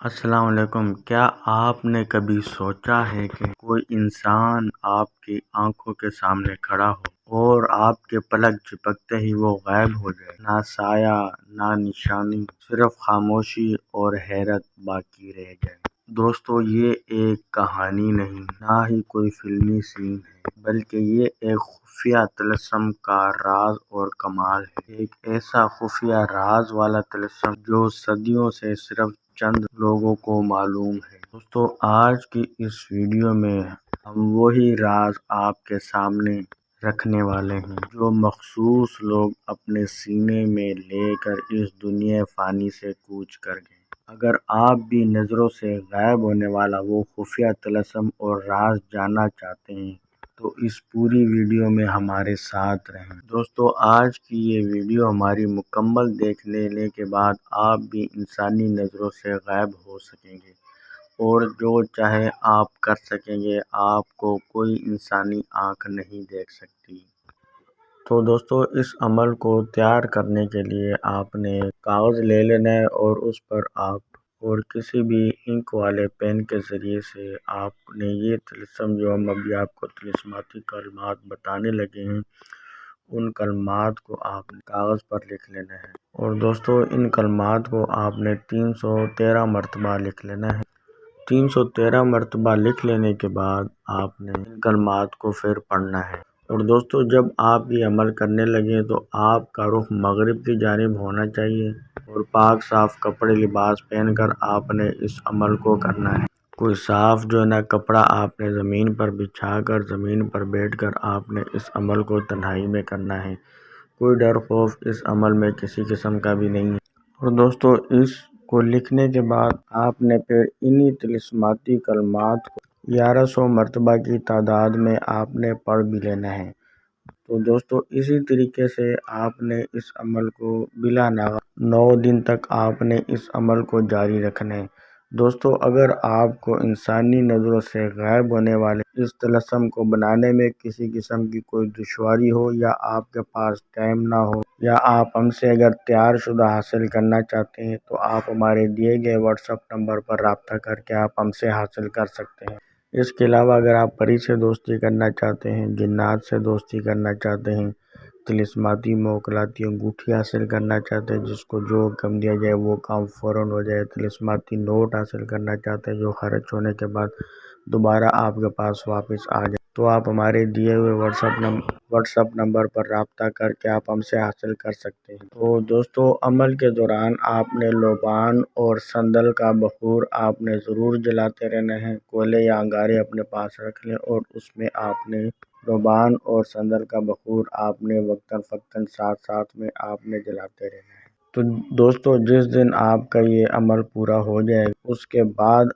السلام علیکم۔ کیا آپ نے کبھی سوچا ہے کہ کوئی انسان آپ کی آنکھوں کے سامنے کھڑا ہو اور آپ کے پلک جھپکتے ہی وہ غائب ہو جائے؟ نہ سایہ، نہ نشانی، صرف خاموشی اور حیرت باقی رہ جائے۔ دوستو، یہ ایک کہانی نہیں، نہ ہی کوئی فلمی سین ہے، بلکہ یہ ایک خفیہ طلسم کا راز اور کمال ہے۔ ایک ایسا خفیہ راز والا طلسم جو صدیوں سے صرف چند لوگوں کو معلوم ہے۔ دوستو، آج کی اس ویڈیو میں ہم وہی راز آپ کے سامنے رکھنے والے ہیں جو مخصوص لوگ اپنے سینے میں لے کر اس دنیا فانی سے کوچ کر گئے۔ اگر آپ بھی نظروں سے غائب ہونے والا وہ خفیہ طلسم اور راز جاننا چاہتے ہیں تو اس پوری ویڈیو میں ہمارے ساتھ رہیں۔ دوستو، آج کی یہ ویڈیو ہماری مکمل دیکھ لینے کے بعد آپ بھی انسانی نظروں سے غائب ہو سکیں گے اور جو چاہے آپ کر سکیں گے۔ آپ کو کوئی انسانی آنکھ نہیں دیکھ سکتی۔ تو دوستو، اس عمل کو تیار کرنے کے لیے آپ نے کاغذ لے لینا ہے اور اس پر آپ اور کسی بھی انک والے پین کے ذریعے سے آپ نے یہ طلسم جو ہم ابھی آپ کو طلسماتی کلمات بتانے لگے ہیں، ان کلمات کو آپ نے کاغذ پر لکھ لینا ہے۔ اور دوستو، ان کلمات کو آپ نے 313 مرتبہ لکھ لینا ہے۔ 313 مرتبہ لکھ لینے کے بعد آپ نے ان کلمات کو پھر پڑھنا ہے۔ اور دوستو، جب آپ یہ عمل کرنے لگیں تو آپ کا رخ مغرب کی جانب ہونا چاہیے اور پاک صاف کپڑے لباس پہن کر آپ نے اس عمل کو کرنا ہے۔ کوئی صاف کپڑا آپ نے زمین پر بچھا کر زمین پر بیٹھ کر آپ نے اس عمل کو تنہائی میں کرنا ہے۔ کوئی ڈر خوف اس عمل میں کسی قسم کا بھی نہیں ہے۔ اور دوستو، اس کو لکھنے کے بعد آپ نے پھر انہی طلسماتی کلمات کو 1100 مرتبہ کی تعداد میں آپ نے پڑھ بھی لینا ہے۔ تو دوستو، اسی طریقے سے آپ نے اس عمل کو بلا ناغہ 9 دن تک آپ نے اس عمل کو جاری رکھنا ہے۔ دوستو، اگر آپ کو انسانی نظروں سے غائب ہونے والے اس طلسم کو بنانے میں کسی قسم کی کوئی دشواری ہو، یا آپ کے پاس ٹائم نہ ہو، یا آپ ہم سے اگر تیار شدہ حاصل کرنا چاہتے ہیں تو آپ ہمارے دیے گئے واٹس ایپ نمبر پر رابطہ کر کے آپ ہم سے حاصل کر سکتے ہیں۔ اس کے علاوہ اگر آپ پری سے دوستی کرنا چاہتے ہیں، جنات سے دوستی کرنا چاہتے ہیں، طلسماتی موکلاتی انگوٹھی حاصل کرنا چاہتے ہیں جس کو جو حکم دیا جائے وہ کام فوراً ہو جائے، طلسماتی نوٹ حاصل کرنا چاہتے ہیں جو خرچ ہونے کے بعد دوبارہ آپ کے پاس واپس آ جائے، تو آپ ہمارے دیے ہوئے واٹس ایپ نمبر پر رابطہ کر کے آپ ہم سے حاصل کر سکتے ہیں۔ تو دوستو، عمل کے دوران آپ نے لوبان اور سندل کا بخور آپ نے ضرور جلاتے رہنا ہے۔ کولے یا انگارے اپنے پاس رکھ لیں اور اس میں آپ نے لوبان اور سندل کا بخور آپ نے وقتاً فوقتاً ساتھ میں آپ نے جلاتے رہنا ہے۔ تو دوستو، جس دن آپ کا یہ عمل پورا ہو جائے اس کے بعد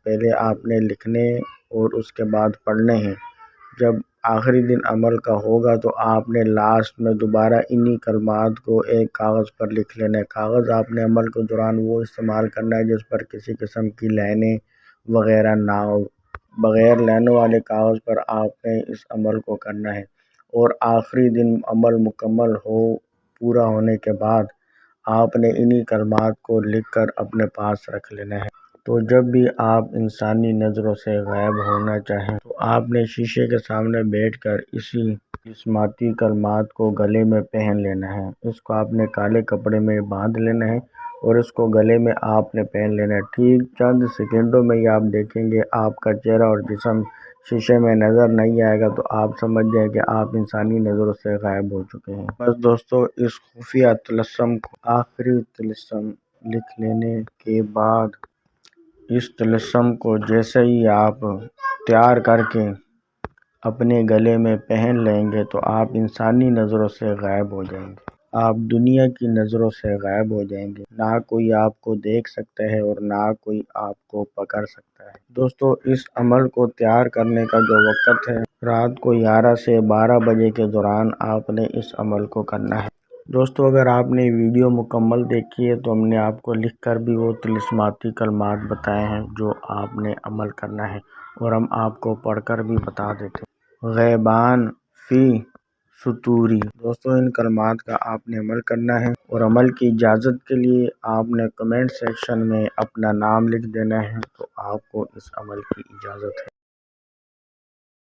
پہلے آپ نے لکھنے اور اس کے بعد پڑھنے ہیں۔ جب آخری دن عمل کا ہوگا تو آپ نے لاسٹ میں دوبارہ انہی کلمات کو ایک کاغذ پر لکھ لینا ہے۔ کاغذ آپ نے عمل کے دوران وہ استعمال کرنا ہے جس پر کسی قسم کی لائنیں وغیرہ نہ ہو۔ بغیر لائنوں والے کاغذ پر آپ نے اس عمل کو کرنا ہے اور آخری دن عمل مکمل پورا ہونے کے بعد آپ نے انہی کلمات کو لکھ کر اپنے پاس رکھ لینا ہے۔ تو جب بھی آپ انسانی نظروں سے غائب ہونا چاہیں تو آپ نے شیشے کے سامنے بیٹھ کر اسی طلسماتی کلمات کو گلے میں پہن لینا ہے۔ اس کو آپ نے کالے کپڑے میں باندھ لینا ہے اور اس کو گلے میں آپ نے پہن لینا ہے۔ ٹھیک چند سیکنڈوں میں ہی آپ دیکھیں گے آپ کا چہرہ اور جسم شیشے میں نظر نہیں آئے گا، تو آپ سمجھ جائیں کہ آپ انسانی نظروں سے غائب ہو چکے ہیں۔ بس دوستو، اس خفیہ طلسم کو آخری طلسم لکھ لینے کے بعد اس طلسم کو جیسے ہی آپ تیار کر کے اپنے گلے میں پہن لیں گے تو آپ انسانی نظروں سے غائب ہو جائیں گے۔ آپ دنیا کی نظروں سے غائب ہو جائیں گے۔ نہ کوئی آپ کو دیکھ سکتا ہے اور نہ کوئی آپ کو پکڑ سکتا ہے۔ دوستو، اس عمل کو تیار کرنے کا جو وقت ہے، رات کو 11 سے 12 بجے کے دوران آپ نے اس عمل کو کرنا ہے۔ دوستو، اگر آپ نے ویڈیو مکمل دیکھی ہے تو ہم نے آپ کو لکھ کر بھی وہ طلسماتی کلمات بتائے ہیں جو آپ نے عمل کرنا ہے، اور ہم آپ کو پڑھ کر بھی بتا دیتے ہیں۔ غیبان فی ستوری۔ دوستو ان کلمات کا آپ نے عمل کرنا ہے، اور عمل کی اجازت کے لیے آپ نے کمنٹ سیکشن میں اپنا نام لکھ دینا ہے، تو آپ کو اس عمل کی اجازت ہے۔